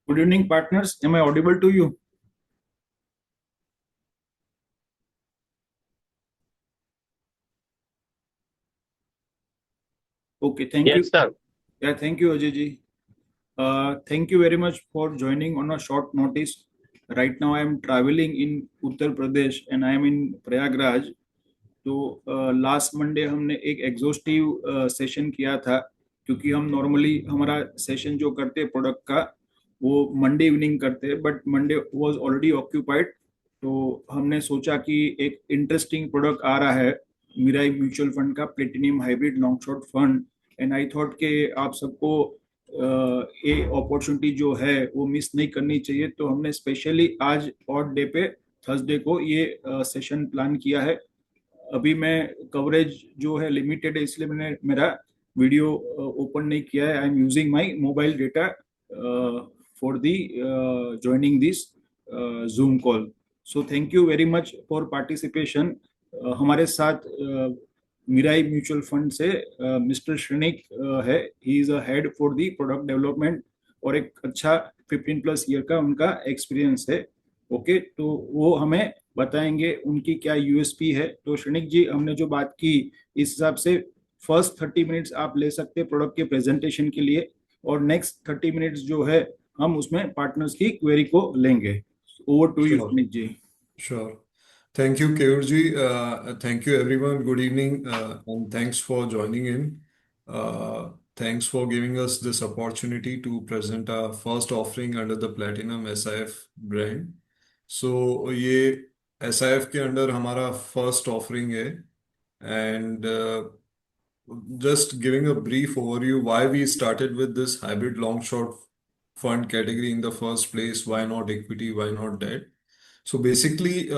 Good evening, partners. Am I audible to you? Okay, thank Yes, you. sir. Yeah, thank you, Ajay ji. Thank you very much for joining on a short notice. Right now, I am traveling in Uttar Pradesh and I am in Prayagraj. तो last Monday हमने एक exhaustive session किया था, क्योंकि हम normally हमारा session जो करते हैं प्रोडक्ट का वो मंडे इवनिंग करते हैं, but Monday was already occupied. तो हमने सोचा कि एक इंटरेस्टिंग प्रोडक्ट आ रहा है मिराई म्यूचुअल फंड का platinum hybrid long short fund. And I thought कि आप सबको ये अपॉर्चुनिटी जो है वो मिस नहीं करनी चाहिए, तो हमने स्पेशली आज ऑड डे पे थर्सडे को ये सेशन प्लान किया है। अभी मैं कवरेज जो है लिमिटेड है, इसलिए मैंने मेरा वीडियो ओपन नहीं किया है। I am using my mobile data for the joining this zoom call. So thank you very much for participation. हमारे साथ मिराई म्यूचुअल फंड से मिस्टर श्रेणिक है। He is a head for the product development और एक अच्छा 15+ year का उनका experience है। ओके, तो वो हमें बताएंगे उनकी क्या यूएसपी है। तो श्रेणिक जी, हमने जो बात की इस हिसाब से फर्स्ट 30 मिनट्स आप ले सकते हैं प्रोडक्ट के प्रेजेंटेशन के लिए, और नेक्स्ट 30 मिनट्स जो है हम उसमें पार्टनर्स की क्वेरी को लेंगे। Over to you Sure, Shrenik ji. sure. Thank you, Keurji. Thank you, everyone. Good evening, and thanks for joining in. Thanks for giving us this opportunity to present our first offering under the Platinum SIF brand. So, ये SIF के under हमारा first offering है, and just giving a brief overview why we started with this hybrid long short fund category in the first place. Why not equity? Why not debt? So basically,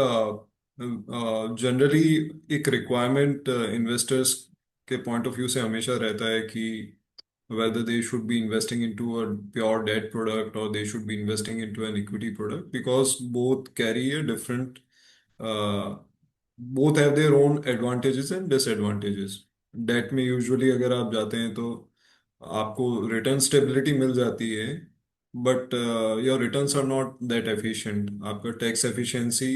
generally एक requirement investors के point of view से हमेशा रहता है कि whether they should be investing into a pure debt product or they should be investing into an equity product because both carry a different, uh, both have their own advantages and disadvantages. Debt में usually अगर आप जाते हैं तो आपको return stability मिल जाती है, but your returns are not that efficient, आपका टैक्स एफिशिएंसी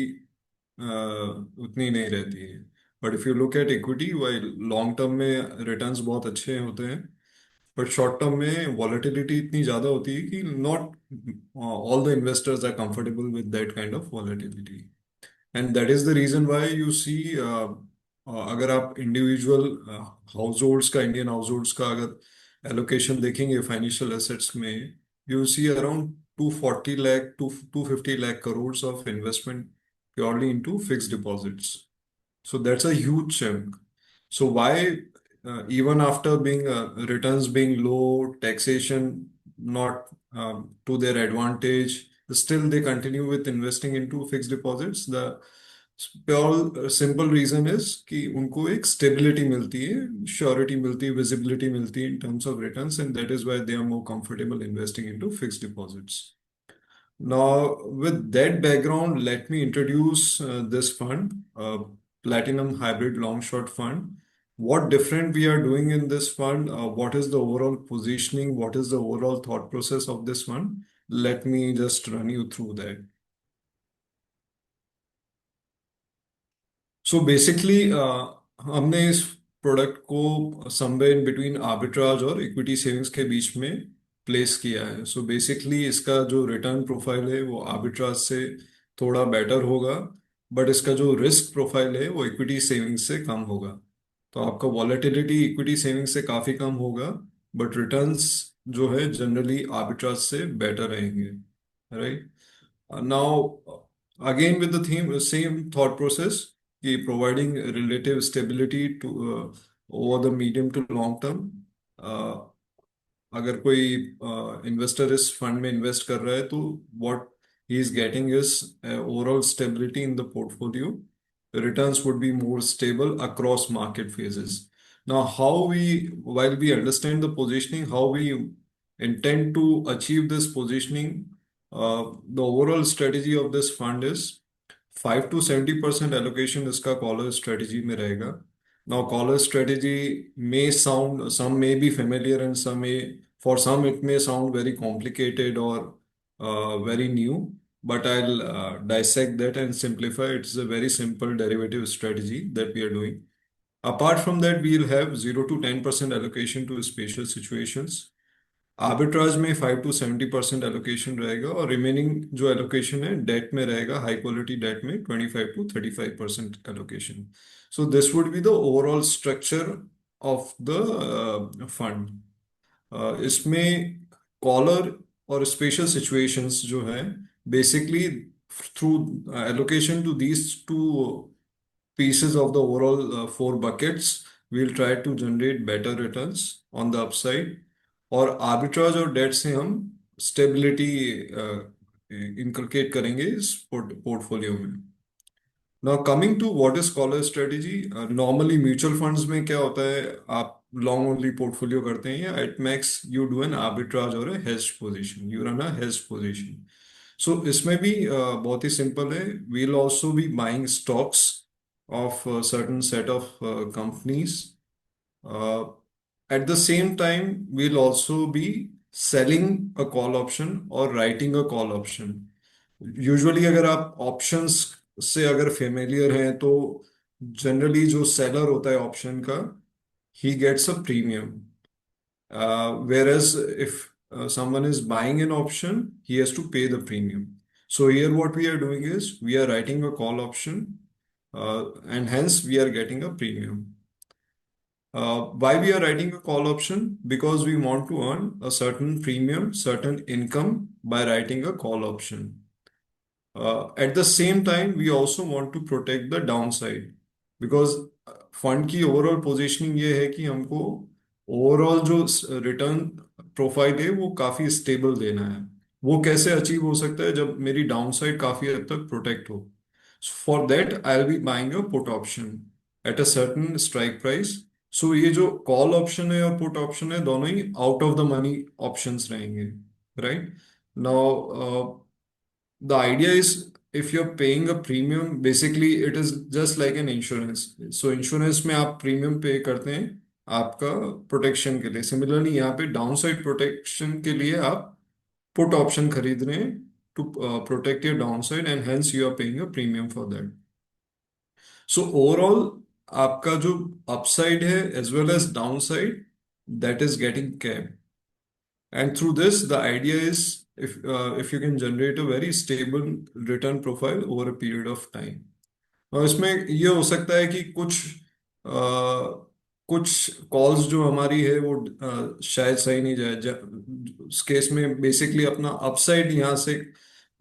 उतनी नहीं रहती है। But if you look at equity, while long term में रिटर्न्स बहुत अच्छे होते हैं, बट शॉर्ट टर्म में वॉलेटिलिटी इतनी ज़्यादा होती है कि not all the investors are comfortable with that kind of volatility. And that is the reason why you see, अगर आप इंडिविजुअल हाउस होल्ड्स का, इंडियन हाउस होल्ड्स का अगर एलोकेशन देखेंगे फाइनेंशियल एसेट्स में, you see around 240 lakh to 250 lakh crore of investment purely into fixed deposits. So that's a huge chunk. So why, even after being returns being low, taxation not to their advantage, still they continue with investing into fixed deposits? The pure simple reason is कि उनको एक stability मिलती है, surety मिलती है, visibility मिलती है in terms of returns, and that is why they are more comfortable investing into fixed deposits. Now, with that background, let me introduce this fund, Platinum Hybrid Long Short Fund. What different we are doing in this fund? What is the overall positioning? What is the overall thought process of this fund? Let me just run you through that. So basically, हमने इस product को somewhere in between arbitrage और equity savings के बीच में place किया है. So basically इसका जो रिटर्न प्रोफाइल है वो आर्बिट्राज से थोड़ा बेटर होगा, बट इसका जो रिस्क प्रोफाइल है वो इक्विटी सेविंग्स से कम होगा. तो आपका वॉलेटिलिटी इक्विटी सेविंग्स से काफ़ी कम होगा, बट रिटर्न्स जो है जनरली आर्बिट्राज से बेटर रहेंगे, right? Now, again with the theme, same thought process, कि providing relative stability to over the medium to long term. Uh, अगर कोई इन्वेस्टर इस फंड में इन्वेस्ट कर रहा है तो what he is getting is overall stability in the portfolio. The returns would be more stable across market phases. Now, while we understand the positioning, how we intend to achieve this positioning, the overall strategy of this fund is 5 to 70% allocation इसका collar strategy में रहेगा. Now, collar strategy may sound, some may be familiar and some may, for some it may sound very complicated or very new, but I'll dissect that and simplify. It's a very simple derivative strategy that we are doing. Apart from that, we'll have 0 to 10% allocation to special situations. Arbitrage में 5 to 70% allocation रहेगा, और remaining जो allocation है date में रहेगा, high quality date में 25 to 35% allocation. So this would be the overall structure of the fund. इसमें collar और स्पेशल सिचुएशंस जो है, basically through allocation to these two pieces of the overall four buckets, we'll try to generate better returns on the upside. और arbitrage और debt से हम stability inculcate करेंगे इस पोर्टफोलियो में. Now coming to what is collar strategy. Normally mutual funds में क्या होता है, आप लॉन्ग ओनली पोर्टफोलियो करते हैं, या at max you do an arbitrage और hedged position, you run a hedged position. So इसमें भी बहुत ही सिंपल है. We'll also be buying stocks of a certain set of companies. Uh, at the same time, we'll also be selling a call option or writing a call option. Usually, अगर आप options से अगर familiar हैं, तो generally जो seller होता है option का, he gets a premium. Whereas if someone is buying an option, he has to pay the premium. So here what we are doing is we are writing a call option, and hence we are getting a premium. Why we are writing a call option? Because we want to earn a certain premium, certain income by writing a call option. At the same time, we also want to protect the downside, because fund की overall positioning ये है कि हमको overall जो return profile है वो काफी stable देना है. वो कैसे अचीव हो सकता है, जब मेरी डाउनसाइड काफी हद तक प्रोटेक्ट हो. For that I will be buying a put option at a certain strike price. So ये जो कॉल ऑप्शन है और पुट ऑप्शन है, दोनों ही out of the money options रहेंगे, right. Now the idea is, if you're paying a premium, basically it is just like an insurance. So insurance में आप प्रीमियम पे करते हैं आपका प्रोटेक्शन के लिए. सिमिलरली यहाँ पे डाउनसाइड प्रोटेक्शन के लिए आप पुट ऑप्शन खरीद रहे हैं to protect your downside, and hence you are paying a premium for that. So overall आपका जो अपसाइड है as well as downside, that is getting care. And through this, the idea is, if you can generate a very stable return profile over a period of time. और इसमें ये हो सकता है कि कुछ कॉल्स जो हमारी है वो शायद सही नहीं जाए. उस केस में बेसिकली अपना अपसाइड यहाँ से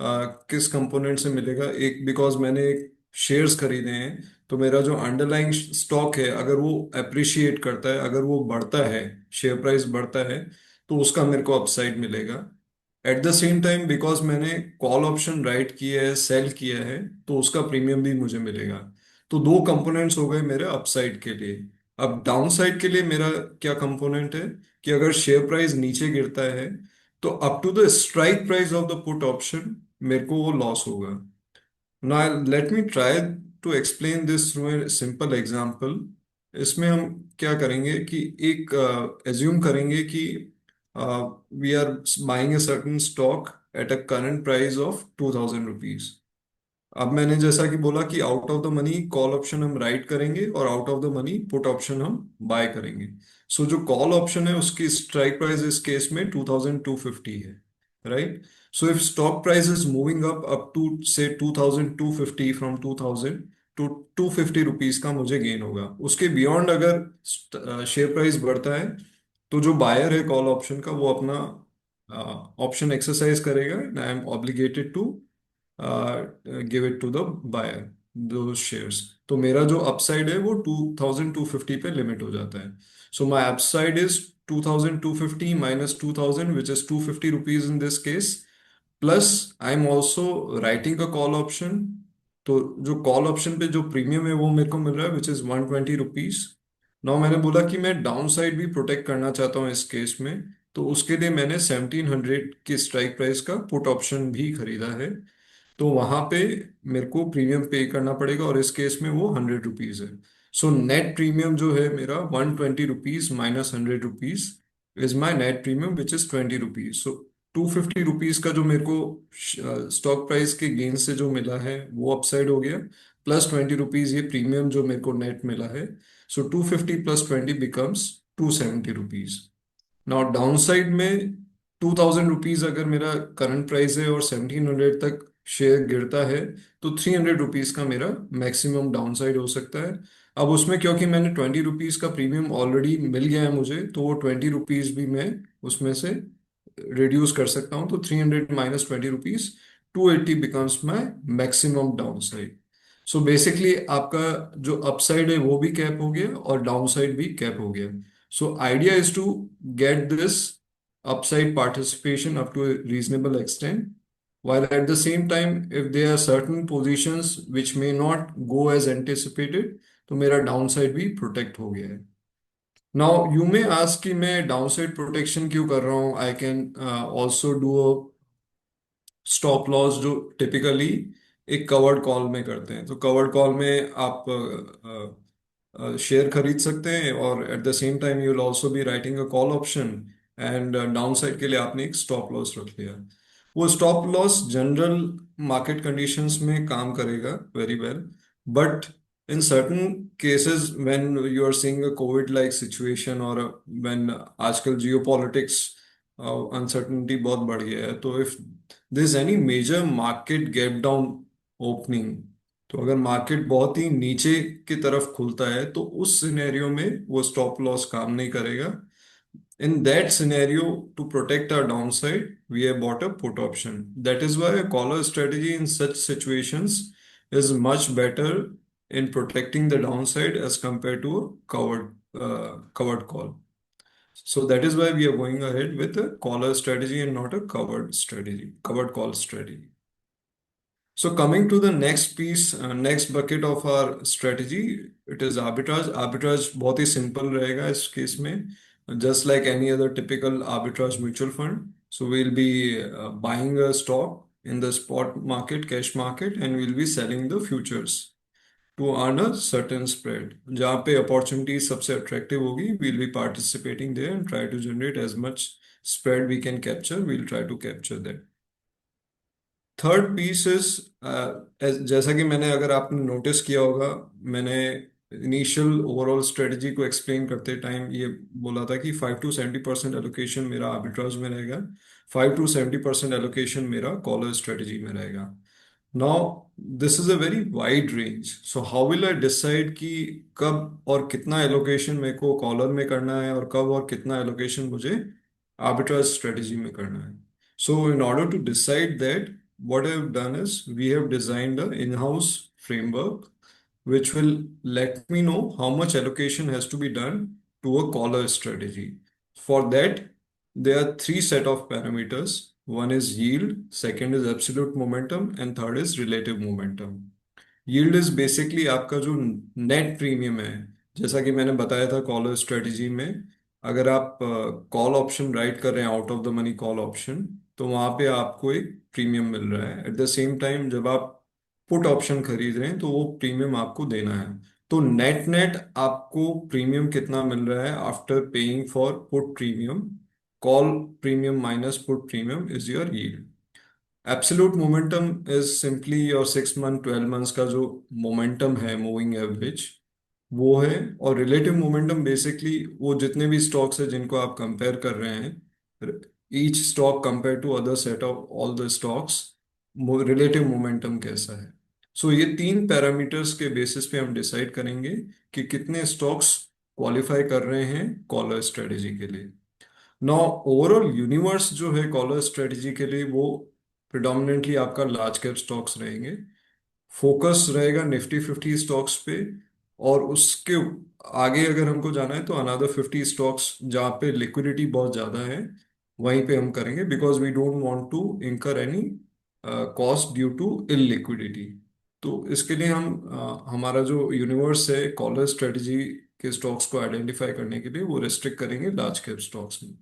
किस कंपोनेंट से मिलेगा. एक, बिकॉज मैंने शेयर्स खरीदे हैं, तो मेरा जो अंडरलाइंग स्टॉक है, अगर वो अप्रिशिएट करता है, अगर वो बढ़ता है, शेयर प्राइस बढ़ता है, तो उसका मेरे को अपसाइड मिलेगा. Eight the same time, because मैंने कॉल ऑप्शन राइट किया है, सेल किया है, तो उसका प्रीमियम भी मुझे मिलेगा. तो दो कंपोनेंट्स हो गए मेरे अपसाइड के लिए. अब डाउन साइड के लिए मेरा क्या कंपोनेंट है, कि अगर शेयर प्राइस नीचे गिरता है, तो up to the strike price of the put option मेरे को वो लॉस होगा. Now let me try to explain this through a simple example. इसमें हम क्या करेंगे कि एक एज्यूम करेंगे कि we are buying a certain stock at a current price of 2000 rupees. अब मैंने जैसा कि बोला कि out of the money call option हम राइट करेंगे, और out of the money put option हम बाय करेंगे. सो जो कॉल ऑप्शन है उसकी स्ट्राइक प्राइस इस केस में 2250 है, right. So if stock price is moving up to से 2250, फ्रॉम 2000 टू 250 रुपीज का मुझे गेन होगा. उसके बियॉन्ड अगर शेयर प्राइस बढ़ता है, तो जो बायर है कॉल ऑप्शन का, वो अपना ऑप्शन एक्सरसाइज करेगा, and I am obligated to give it to the buyer दो शेयर्स. तो मेरा जो अपसाइड है वो 2250 पे लिमिट हो जाता है. So my upside is 2250 minus 2000, which is 250 rupees in this case. Plus I am also writing a call option. तो जो कॉल ऑप्शन पे जो प्रीमियम है वो मेरे को मिल रहा है, विच इज 120 रुपीज. नाउ मैंने बोला कि मैं डाउन साइड भी प्रोटेक्ट करना चाहता हूँ इस केस में, तो उसके लिए मैंने 1700 की स्ट्राइक प्राइस का पुट ऑप्शन भी खरीदा है. तो वहां पे मेरे को प्रीमियम पे करना पड़ेगा, और इस केस में वो 100 रुपीज है. सो नेट प्रीमियम जो है मेरा 120 rupees minus 100 rupees is my net premium, which is 20 rupees. So ₹250 का जो मेरे को स्टॉक प्राइस के गेन से जो मिला है वो अपसाइड हो गया, प्लस ₹20 ये प्रीमियम जो मेरे को नेट मिला है। सो 250 plus 20 becomes ₹270। Now down side में ₹2000 अगर मेरा करंट प्राइस है और 1700 तक शेयर गिरता है, तो ₹300 का मेरा मैक्सिमम डाउन साइड हो सकता है। अब उसमें क्योंकि मैंने ₹20 का प्रीमियम ऑलरेडी मिल गया है मुझे, तो वो ₹20 भी मैं उसमें से रिड्यूस कर सकता हूँ। तो 300 minus ₹20, 280 becomes my maximum down side. So basically आपका जो अपसाइड है वो भी कैप हो गया और डाउन साइड भी कैप हो गया। So idea is to get this upside participation up to a reasonable extent, while at the same time, if there are certain positions which may not go as anticipated, तो मेरा downside भी protect हो गया है। Now you may ask कि मैं downside protection क्यों कर रहा हूँ? I can also do a stop loss जो टिपिकली एक कवर्ड कॉल में करते हैं। तो कवर्ड कॉल में आप शेयर खरीद सकते हैं और at the same time you will also be writing a call option, and downside के लिए आपने एक स्टॉप लॉस रख लिया। वो stop loss general market conditions में काम करेगा very well, but in certain cases when you are seeing a COVID like situation, और व्हेन आजकल जियो पॉलिटिक्स अनसर्टनिटी बहुत बढ़ गया है, तो if this any major market gap down opening, तो अगर मार्केट बहुत ही नीचे की तरफ खुलता है तो उस सिनेरियो में वो स्टॉप लॉस काम नहीं करेगा। In that scenario, to protect our downside, we have bought a put option. That is why a collar strategy in such situations is much better in protecting the downside as compared to a covered call. So that is why we are going ahead with a collar strategy and not a covered call strategy. So coming to the next piece, next bucket of our strategy, it is arbitrage. Arbitrage बहुत ही simple रहेगा इस case में, just like any other typical arbitrage mutual fund. So we'll be buying a stock in the spot market, cash market, and we'll be selling the futures to earn a certain spread. जहाँ पे opportunity सबसे attractive होगी, we'll be participating there and try to generate as much spread we can capture. We'll try to capture that. Third piece is, जैसा कि मैंने, अगर आपने notice किया होगा, मैंने इनिशियल ओवरऑल स्ट्रेटजी को एक्सप्लेन करते टाइम ये बोला था कि 5 to 70% एलोकेशन मेरा आर्बिट्राज में रहेगा, 5 to 70% एलोकेशन मेरा कॉलर स्ट्रेटजी में रहेगा। Now this is a very wide range, so how will I decide कि कब और कितना एलोकेशन मेरे को कॉलर में करना है और कब और कितना एलोकेशन मुझे आर्बिट्राज स्ट्रेटजी में करना है। So in order to decide that, what I've done is we have designed an in-house framework which will let me know how much allocation has to be done to a collar strategy. For that, there are three set of parameters. One is yield, second is absolute momentum, and third is relative momentum. Yield is basically आपका जो net premium है। जैसा कि मैंने बताया था collar strategy में, अगर आप कॉल ऑप्शन राइट कर रहे हैं, out of the money call option, तो वहां पे आपको एक प्रीमियम मिल रहा है। एट द सेम टाइम जब आप पुट ऑप्शन खरीद रहे हैं तो वो प्रीमियम आपको देना है। तो नेट नेट आपको प्रीमियम कितना मिल रहा है after paying for put premium, call premium minus put premium is your yield. Absolute momentum is simply your 6 month 12 months का जो मोमेंटम है, मूविंग एवरेज, वो है। और रिलेटिव मोमेंटम बेसिकली वो जितने भी स्टॉक्स है जिनको आप कंपेयर कर रहे हैं, each stock compare to other set of all the stocks, relative momentum कैसा है। सो ये तीन पैरामीटर्स के बेसिस पे हम डिसाइड करेंगे कि कितने स्टॉक्स क्वालिफाई कर रहे हैं कॉलर स्ट्रेटेजी के लिए। नौ ओवरऑल यूनिवर्स जो है कॉलर स्ट्रेटजी के लिए, वो प्रिडोमिनेंटली आपका लार्ज कैप स्टॉक्स रहेंगे। फोकस रहेगा निफ्टी 50 स्टॉक्स पे, और उसके आगे अगर हमको जाना है तो अनदर 50 स्टॉक्स जहाँ पे लिक्विडिटी बहुत ज़्यादा है वहीं पे हम करेंगे, because we don't want to incur any cost due to illiquidity. तो इसके लिए हम हमारा जो यूनिवर्स है कॉलर स्ट्रेटजी के स्टॉक्स को आइडेंटिफाई करने के लिए वो रिस्ट्रिक्ट करेंगे लार्ज कैप स्टॉक्स में।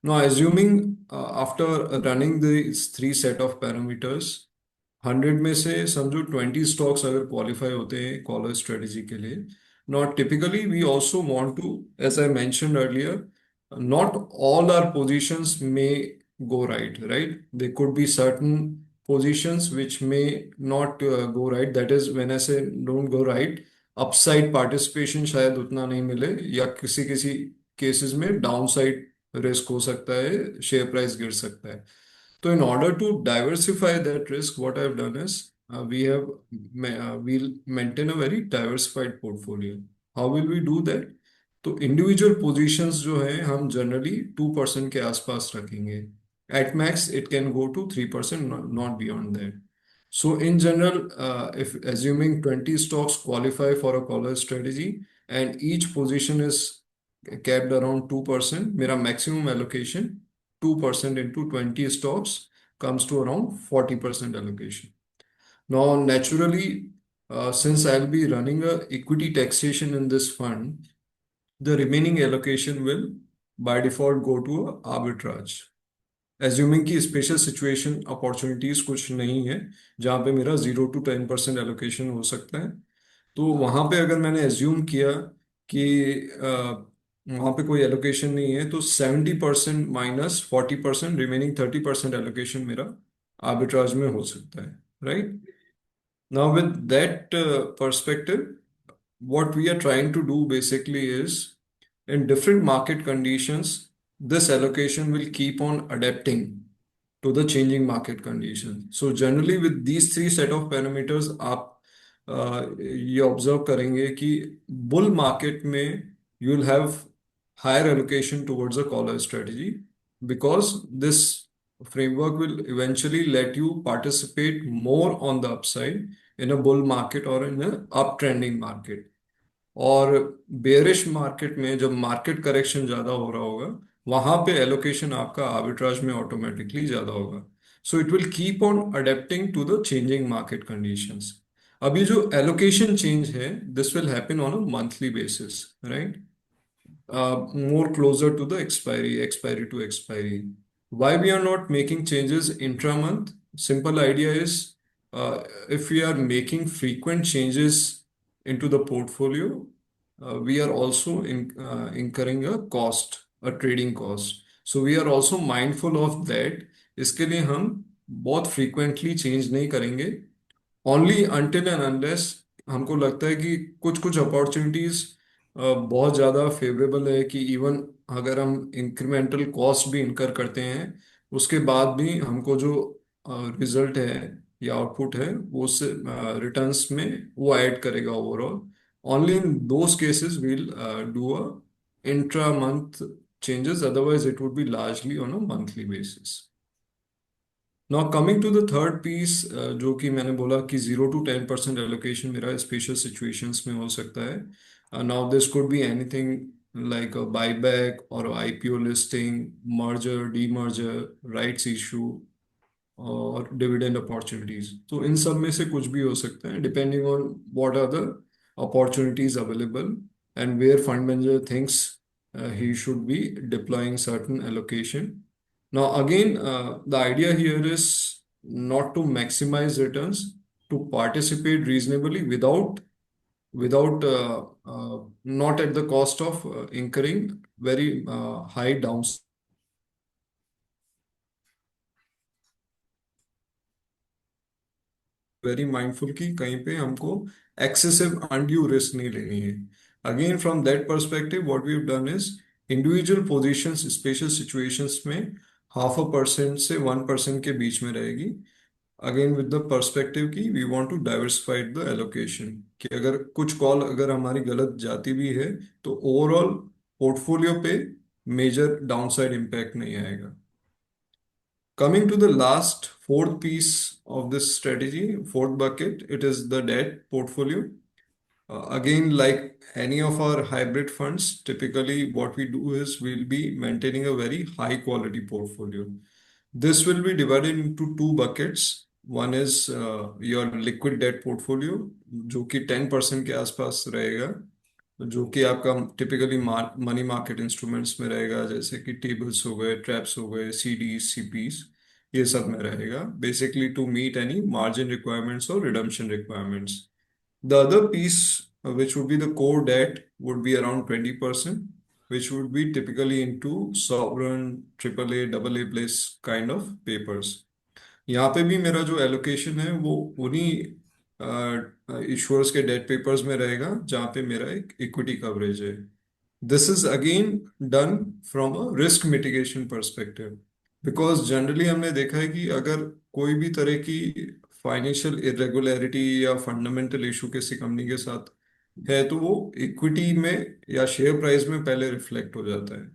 Now, assuming after running these three set of parameters, 100 में से समझो 20 स्टॉक्स अगर क्वालिफाई होते हैं कॉलर स्ट्रेटजी के लिए। Not typically we also want to, as I mentioned earlier, not all are positions में go right? There could be certain positions which may not go right. That is, when I say don't go right, upside participation शायद उतना नहीं मिले, या किसी किसी cases में downside risk हो सकता है, शेयर प्राइस गिर सकता है. So in order to diversify that risk, what I've done is we'll maintain a very diversified portfolio. How will we do that? तो इंडिविजुअल पोजीशंस जो है हम जनरली 2% के आसपास रखेंगे. At max it can go to 3%, not beyond that. So in general, if assuming 20 stocks qualify for a collar strategy and each position is capped around 2%, मेरा maximum allocation 2% into 20 stocks comes to around 40% allocation. Now, naturally, since I'll be running a equity taxation in this fund, the remaining allocation will by default go to a arbitrage. Assuming कि special situation opportunities कुछ नहीं है जहाँ पे मेरा 0 to 10% allocation हो सकता है, तो वहाँ पे अगर मैंने एज्यूम किया कि वहाँ पे कोई एलोकेशन नहीं है, तो 70% माइनस 40%, रिमेनिंग 30% एलोकेशन मेरा आर्बिट्राज में हो सकता है, right. Now with that perspective, what we are trying to do basically is, in different market conditions, this allocation will keep on adapting to the changing market conditions. So generally with these three set of parameters, आप ये observe करेंगे कि bull market में you will have higher allocation towards a collar strategy, because this framework will eventually let you participate more on the upside in a bull market or in a uptrending market. और bearish market में जब market correction ज्यादा हो रहा होगा, वहां पे allocation आपका आर्बिट्राज में ऑटोमेटिकली ज्यादा होगा. So it will keep on adapting to the changing market conditions. अभी जो एलोकेशन चेंज है, this will happen on a monthly basis, right, more closer to the expiry to expiry. Why we are not making changes intra-month? Simple idea is, if we are making frequent changes into the portfolio, we are also incurring a cost, a trading cost. So we are also mindful of that. इसके लिए हम बहुत frequently change नहीं करेंगे. Only until and unless हमको लगता है कि कुछ कुछ अपॉर्चुनिटीज बहुत ज़्यादा फेवरेबल है, कि इवन अगर हम इंक्रीमेंटल कॉस्ट भी इनकर करते हैं, उसके बाद भी हमको जो रिजल्ट है या आउटपुट है वो उससे रिटर्न्स में वो ऐड करेगा overall. Only in those cases we'll do a intra month changes, otherwise it would be largely on a monthly basis. Now coming to the third piece, जो कि मैंने बोला कि 0 to 10% एलोकेशन मेरा स्पेशल सिचुएशंस में हो सकता है. Now this could be anything like a buyback और IPO listing, merger, demerger, rights issue और डिविडेंड अपॉर्चुनिटीज. तो इन सब में से कुछ भी हो सकता है, depending on what are the opportunities available and where fund manager thinks he should be deploying certain allocation. Now, again, the idea here is not to maximize returns, to participate reasonably without not at the cost of incurring very high downs. Very mindful कि कहीं पे हमको excessive undue risk नहीं लेनी है. Again, from that perspective, what we've done is individual positions, special situations में 0.5% से 1% के बीच में रहेगी. अगेन विद द पर्सपेक्टिव की we want to diversify the allocation, कि अगर कुछ कॉल अगर हमारी गलत जाती भी है, तो ओवरऑल पोर्टफोलियो पे मेजर डाउनसाइड इम्पैक्ट नहीं आएगा. Coming to the last fourth piece of this strategy, fourth bucket, it is the debt portfolio. Again, like any of our hybrid funds, typically what we do is we'll be maintaining a very high quality portfolio. This will be divided into two buckets. One is your liquid debt portfolio, जो कि 10% के आसपास रहेगा, जो कि आपका typically money market instruments में रहेगा, जैसे कि टेबल्स हो गए, ट्रैप्स हो गए, सीडीज, सीपीज, ये सब में रहेगा, basically to meet any margin requirements और redemption requirements. The other piece, which would be the core debt, would be around 20%. which would be typically into sovereign, triple A, double A plus kind of papers. यहाँ पे भी मेरा जो allocation है वो उन्हीं इश्योर्स के डेट पेपर्स में रहेगा जहाँ पे मेरा एक इक्विटी कवरेज है. This is again done from a risk mitigation perspective, because generally हमने देखा है कि अगर कोई भी तरह की फाइनेंशियल इरेगुलरिटी या फंडामेंटल इशू किसी कंपनी के साथ है तो वो इक्विटी में या शेयर प्राइस में पहले रिफ्लेक्ट हो जाता है.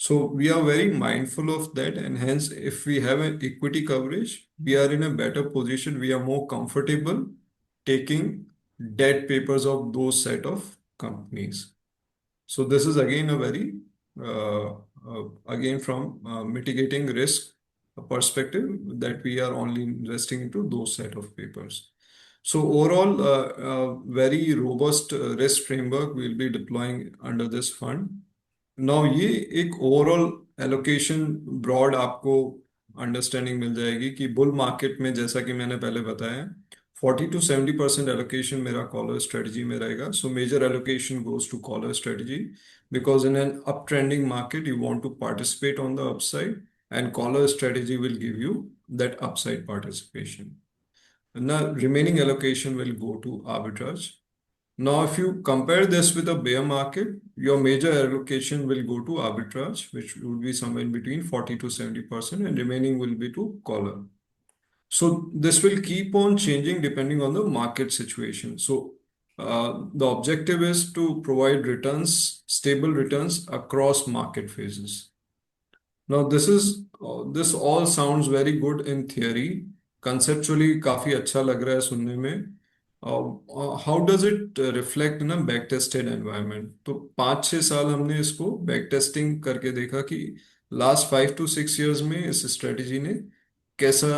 So we are very mindful of that, and hence, if we have an equity coverage, we are in a better position. We are more comfortable taking debt papers of those set of companies. So this is again a very again from mitigating risk perspective that we are only investing into those set of papers. So overall, very robust risk framework we'll be deploying under this fund. Now ये एक overall allocation broad आपको understanding मिल जाएगी कि bull market में जैसा कि मैंने पहले बताया 40 to 70% एलोकेशन मेरा कॉलर स्ट्रेटजी में रहेगा. So major allocation goes to collar strategy because in an up trending market you want to participate on the upside and collar strategy will give you that upside participation. Now remaining allocation will go to arbitrage. Now, if you compare this with a bear market, your major allocation will go to arbitrage, which would be somewhere in between 40 to 70%, and remaining will be to collar. So this will keep on changing depending on the market situation. So the objective is to provide returns, stable returns across market phases. Now, this all sounds very good in theory. Conceptually, काफी अच्छा लग रहा है सुनने में. How does it reflect in a back tested environment? तो 5-6 साल हमने इसको बैक टेस्टिंग करके देखा कि लास्ट 5 to 6 years में इस स्ट्रेटजी ने कैसा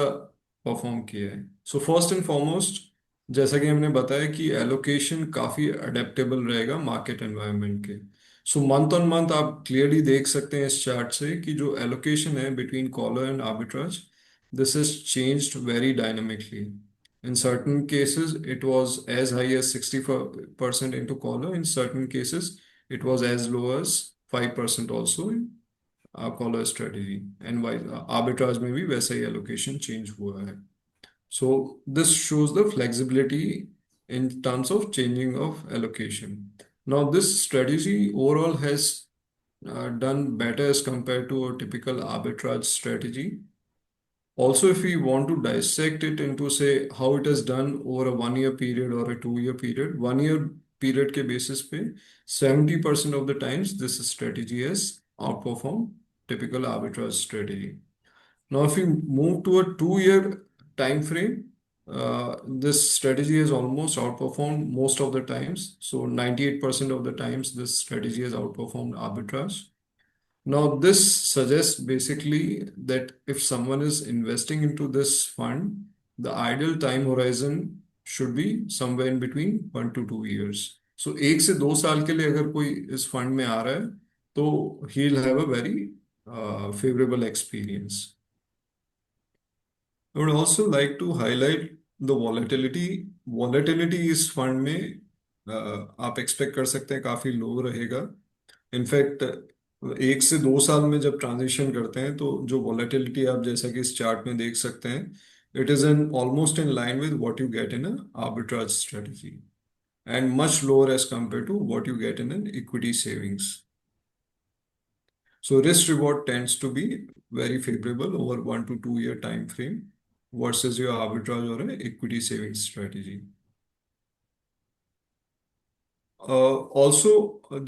परफॉर्म किया है. सो फर्स्ट एंड फॉरमोस्ट, जैसा कि हमने बताया कि एलोकेशन काफी अडेप्टेबल रहेगा मार्केट एनवायरनमेंट के. सो मंथ ऑन मंथ आप क्लियरली देख सकते हैं इस चार्ट से कि जो एलोकेशन है between collar and arbitrage, this has changed very dynamically. In certain cases, it was as high as 60% into collar. In certain cases, it was as low as 5% also in collar strategy. And while arbitrage में भी वैसा ही allocation change हुआ है. So this shows the flexibility in terms of changing of allocation. Now, this strategy overall has done better as compared to a typical arbitrage strategy. Also, if we want to dissect it into, say, how it has done over a 1 year period or a 2 year period, 1 year period के basis पे 70% of the times this strategy has outperformed typical arbitrage strategy. Now, if we move to a 2 year time frame, this strategy has almost outperformed most of the times. So 98% of the times this strategy has outperformed arbitrage. Now, this suggests basically that if someone is investing into this fund, the ideal time horizon should be somewhere in between 1 to 2 years. So, 1 से 2 साल के लिए अगर कोई इस fund में आ रहा है तो he'll have a very favorable experience. I would also like to highlight the volatility. Volatility इस फंड में आप एक्सपेक्ट कर सकते हैं काफी लो रहेगा. इनफैक्ट 1 से 2 साल में जब ट्रांजिशन करते हैं तो जो वॉलेटिलिटी आप जैसा कि इस चार्ट में देख सकते हैं, it is in almost in line with what you get in arbitrage strategy and much lower as compare to what you get in an equity savings. So risk reward tends to be very favorable over 1 to 2 year time frame versus your arbitrage or an equity savings strategy. Also,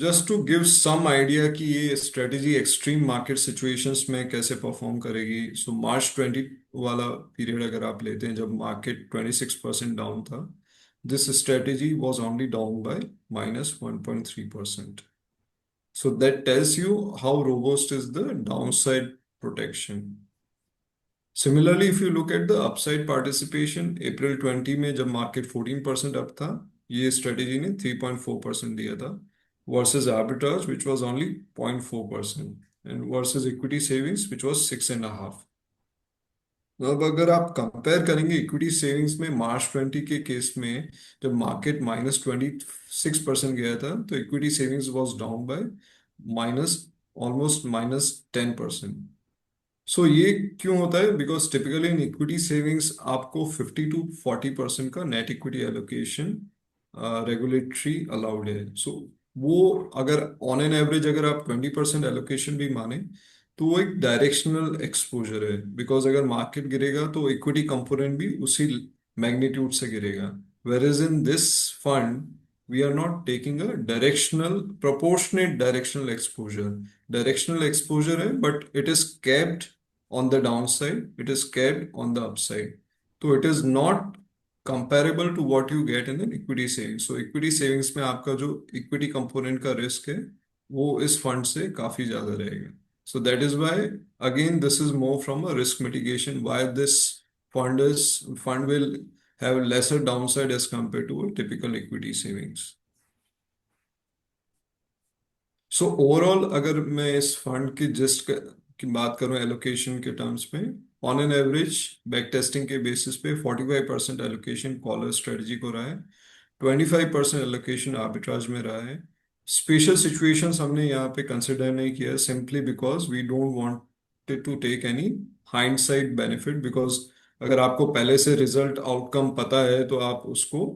just to give some idea कि ये strategy extreme market situations में कैसे perform करेगी. So March 20 वाला period अगर आप लेते हैं जब market 26% down था, this strategy was only down by -1.3%. So that tells you how robust is the downside protection. Similarly, if you look at the upside participation, April 20 में जब market 14% up था, ये strategy ने 3.4% दिया था versus arbitrage which was only 0.4% and versus equity savings which was 6.5. अब अगर आप कंपेयर करेंगे इक्विटी सेविंग्स में मार्च 20 के केस में जब मार्केट -26% गया था तो equity savings was down by minus almost -10%। सो ये क्यों होता है? Because typically in equity savings आपको 50 to 40% का net equity allocation regulatory allowed है। सो वो अगर ऑन एन एवरेज अगर आप 20% एलोकेशन भी माने तो वो एक डायरेक्शनल एक्सपोजर है। बिकॉज अगर मार्केट गिरेगा तो इक्विटी कंपोनेंट भी उसी मैग्नीट्यूड से गिरेगा। Whereas in this fund we are not taking a directional proportionate directional exposure. Directional exposure है but it is kept on the downside, it is kept on the upside. So it is not comparable to what you get in an equity savings. So equity savings में आपका जो equity component का risk है वो इस fund से काफी ज्यादा रहेगा। So that is why again this is more from a risk mitigation why this fund will have lesser downside as compared to a typical equity savings. So overall अगर मैं इस फंड की की बात करूं एलोकेशन के टर्म्स में, on an average back testing के बेसिस पे 45% एलोकेशन कॉलर स्ट्रेटजी को रहा है, 25% एलोकेशन आर्बिट्राज में रहा है। स्पेशल सिचुएशंस हमने यहाँ पे कंसिडर नहीं किया simply because we don't want to take any hindsight benefit. Because अगर आपको पहले से रिजल्ट आउटकम पता है तो आप उसको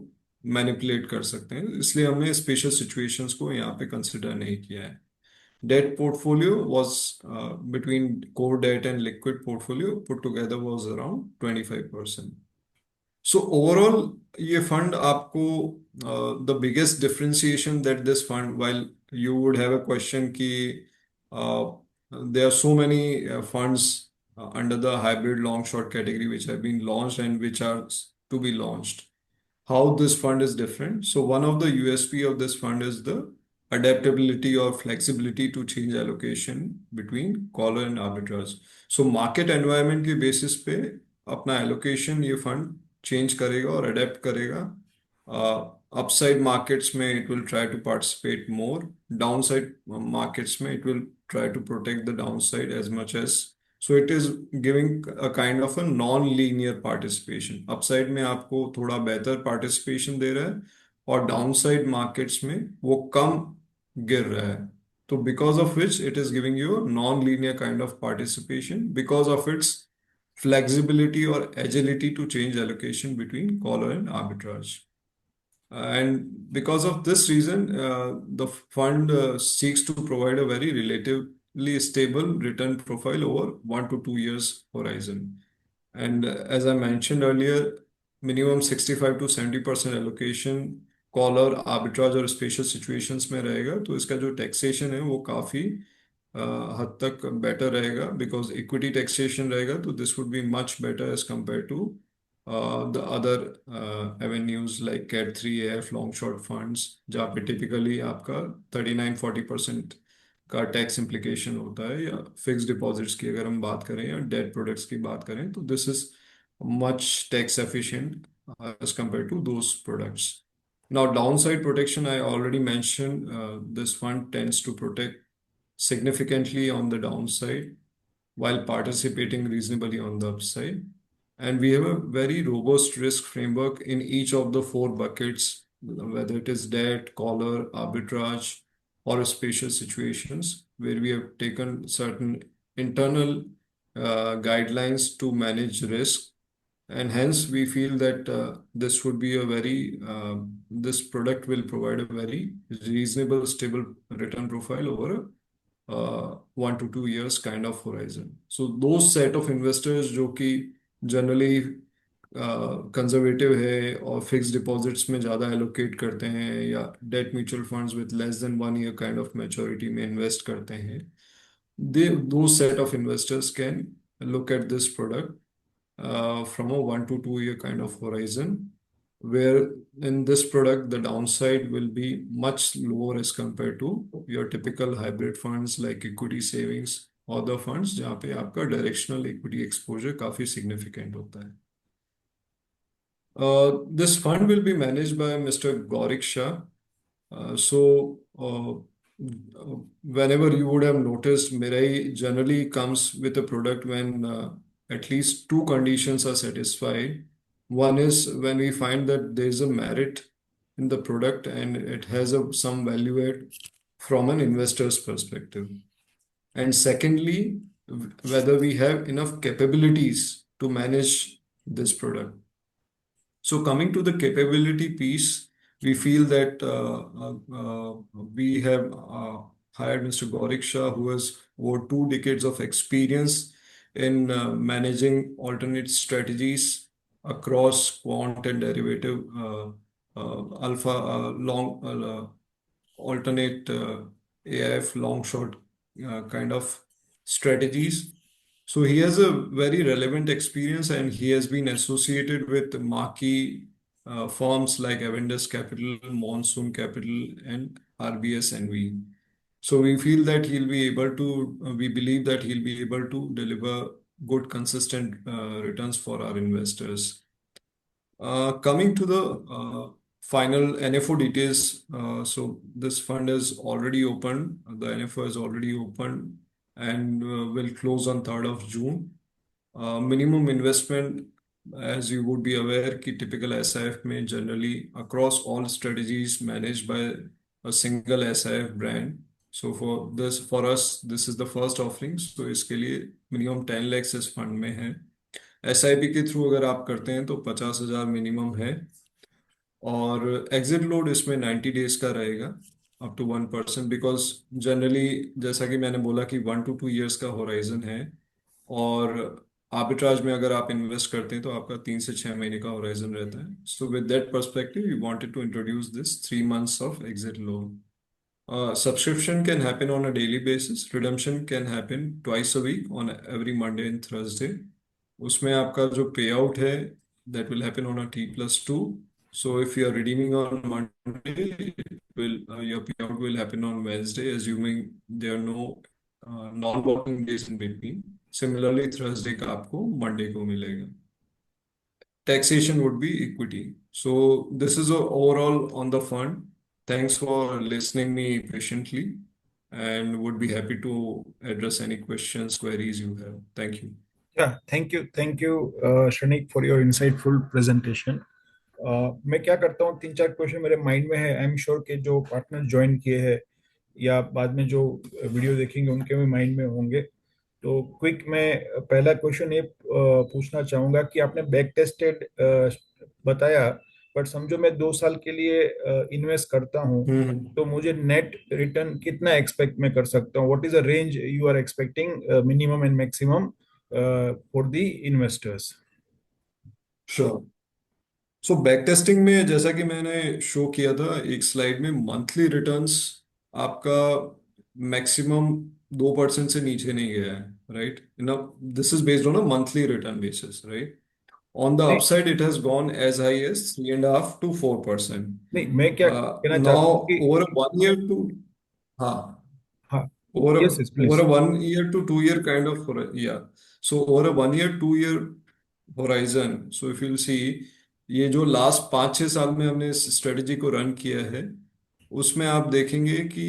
मैनिपुलेट कर सकते हैं, इसलिए हमने स्पेशल सिचुएशंस को यहाँ पे कंसिडर नहीं किया है। Debt portfolio was between core debt and liquid portfolio put together was around 25%. So overall ये fund आपको the biggest differentiation that this fund, while you would have a question कि uh, there are so many funds under the hybrid long short category which have been launched and which are to be launched, how this fund is different. So one of the USP of this fund is the adaptability or flexibility to change allocation between collar and arbitrage. So market environment के basis पे अपना allocation ये fund change करेगा और adapt करेगा। Upside markets में it will try to participate more, downside markets में it will try to protect the downside as much as, so it is giving a kind of a non-linear participation. Upside में आपको थोड़ा बेहतर participation दे रहा है और downside markets में वो कम गिर रहा है। तो because of which it is giving you a non-linear kind of participation because of its flexibility or agility to change allocation between collar and arbitrage. And because of this reason, the fund seeks to provide a very relatively stable return profile over 1 to 2 years horizon. And as I mentioned earlier, minimum 65 to 70% allocation collar arbitrage और special situations में रहेगा। तो इसका जो taxation है वो काफ़ी हद तक बेटर रहेगा बिकॉज इक्विटी टैक्सेशन रहेगा तो this would be much better as compare to the other avenues like CAT 3AF long short funds जहाँ पे टिपिकली आपका 39-40% का टैक्स इम्प्लीकेशन होता है, या फिक्स डिपॉजिट्स की अगर हम बात करें या डेट प्रोडक्ट्स की बात करें तो this is much tax efficient as compared to those products. Now, downside protection, I already mentioned, this fund tends to protect significantly on the downside while participating reasonably on the upside. And we have a very robust risk framework in each of the four buckets, whether it is debt, collar, arbitrage, or spatial situations, where we have taken certain internal guidelines to manage risk. And hence, we feel that this would be a very, this product will provide a very reasonable, stable return profile over a 1 to 2 years kind of horizon. So those set of investors जो कि generally conservative है और fix deposits में ज़्यादा allocate करते हैं या debt mutual funds with less than 1 year kind of maturity में इन्वेस्ट करते हैं, दे दो set of investors can look at this product from a 1 to 2 year kind of horizon, where in this product the downside will be much lower as compared to your typical hybrid funds like equity savings or the funds जहाँ पे आपका directional equity exposure काफी significant होता है। This fund will be managed by Mr. Gaurik Shah. Whenever you would have noticed, Mirai generally comes with a product when at least two conditions are satisfied. One is when we find that there is a merit in the product and it has some value add. from an investor's perspective. And secondly, whether we have enough capabilities to manage this product. So coming to the capability piece, we feel that we have hired Mr. Gaurik Shah, who has over 2 decades of experience in managing alternate strategies across quant and derivative alpha long alternate AIF long short kind of strategies. So he has a very relevant experience and he has been associated with marquee firms like Avendus Capital, Monsoon Capital, and RBS NV. So we feel that he'll be able to, we believe that he'll be able to deliver good, consistent returns for our investors. Coming to the final NFO details, so this fund is already open. The NFO is already open and will close on 3rd of June. Minimum investment, as you would be aware, कि typical SIF में generally across all strategies managed by a single SIF brand. So for us, this is the first offering. So इसके लिए minimum 10 lakhs इस fund में है. SIP के through अगर आप करते हैं तो 50,000 मिनिमम है और एग्जिट लोड इसमें 90 डेज का रहेगा अप टू 1%, बिकॉज जनरली जैसा कि मैंने बोला कि 1 to 2 years का होराइजन है और आर्बिट्राज में अगर आप इन्वेस्ट करते हैं तो आपका 3 से 6 महीने का होराइजन रहता है. So with that perspective we wanted to introduce this 3 months of exit load. Subscription can happen on a daily basis. Redemption can happen twice a week on every Monday and Thursday. उसमें आपका जो पे out है that will happen on a T+2. So if you are redeeming on Monday, your payout will happen on Wednesday, assuming there are no non-working days in between. Similarly, Thursday का आपको Monday को मिलेगा. Taxation would be equity. So this is overall on the fund. Thanks for listening me patiently, and would be happy to address any questions, queries you have. Thank you. Yeah, thank you, Shrenik, for your insightful presentation. मैं क्या करता हूँ, 3-4 question मेरे mind में है. I am sure कि जो partner join किए हैं या बाद में जो वीडियो देखेंगे उनके भी माइंड में होंगे. तो क्विक मैं पहला क्वेश्चन ये पूछना चाहूंगा कि आपने बैक टेस्टेड बताया, बट समझो मैं 2 साल के लिए इन्वेस्ट करता हूँ, तो मुझे नेट रिटर्न कितना एक्सपेक्ट मैं कर सकता हूँ? What is the range you are expecting, minimum and maximum for the investors? Sure. So back testing में जैसा कि मैंने शो किया था एक स्लाइड में, मंथली रिटर्न्स आपका मैक्सिमम 2% से नीचे नहीं गया है, right? This is based on a monthly return basis, right? On the नहीं upside, it has gone as high as 3.5 to 4%. नहीं, मैं क्या कहना Now, चाहता हूँ कि over a 1 year to, हाँ, हाँ, over a yes yes over please. a 1 year to 2 year kind of yeah. So over a 1 year 2 year horizon. So if you'll see, ये जो लास्ट 5-6 साल में हमने इस स्ट्रेटेजी को रन किया है, उसमें आप देखेंगे कि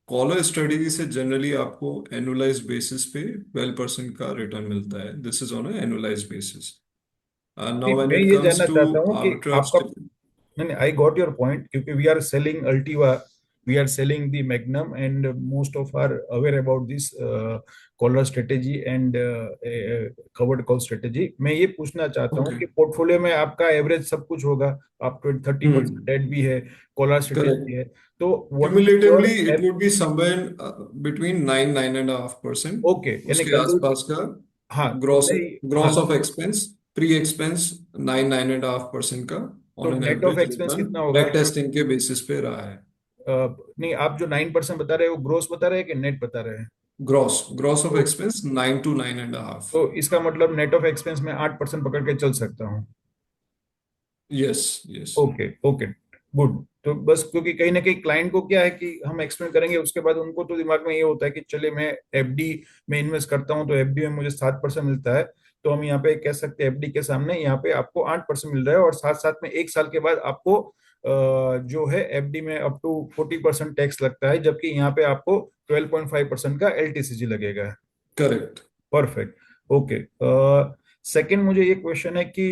कॉलर स्ट्रेटेजी से जनरली आपको एनुअलाइज बेसिस पे 12% का रिटर्न मिलता है. This is on annualise basis. नहीं, Now when मैं it ये comes जानना to चाहता हूँ कि arbitrage, आपका, नहीं नहीं, आई गॉट योर पॉइंट, क्योंकि we are selling Altiva, we are selling the Magnum, and most of are aware about this collar strategy and covered call strategy. मैं ये पूछना चाहता हूँ okay, कि पोर्टफोलियो में आपका एवरेज सब कुछ होगा, आप 30% डेट भी है, कॉलर correct. स्ट्रेटेजी है, तो what is Cumulatively, it your? would be somewhere between 9-9.5%. Okay, यानी उसके कंक्लूड. आसपास का हाँ तो ग्रॉस मैं, हाँ, gross of expense, pre expense 9-9.5% का तो on an net of average expense return कितना होगा? बैक टेस्टिंग के बेसिस पे रहा है. नहीं, आप जो 9% बता रहे हो ग्रोस बता रहे हैं कि नेट बता रहे हैं? ग्रॉस ग्रॉस ऑफ तो एक्सपेंस 9 to 9.5. तो इसका मतलब नेट ऑफ एक्सपेंस में 8% पकड़ के चल सकता हूँ? Yes yes. Okay okay, good. तो बस क्योंकि कहीं ना कहीं क्लाइंट को क्या है कि हम एक्सप्लेन करेंगे, उसके बाद उनको तो दिमाग में ये होता है कि चले मैं एफडी में इन्वेस्ट करता हूँ, तो एफडी में मुझे 7% मिलता है, तो हम यहाँ पे कह सकते हैं एफडी के सामने यहाँ पे आपको 8% मिल रहा है, और साथ साथ में 1 साल के बाद आपको जो है एफडी में अप टू 40% टैक्स लगता है, जबकि यहाँ पे आपको 12.5% का एलटीसीजी लगेगा. करेक्ट. परफेक्ट. ओके. सेकंड मुझे ये क्वेश्चन है कि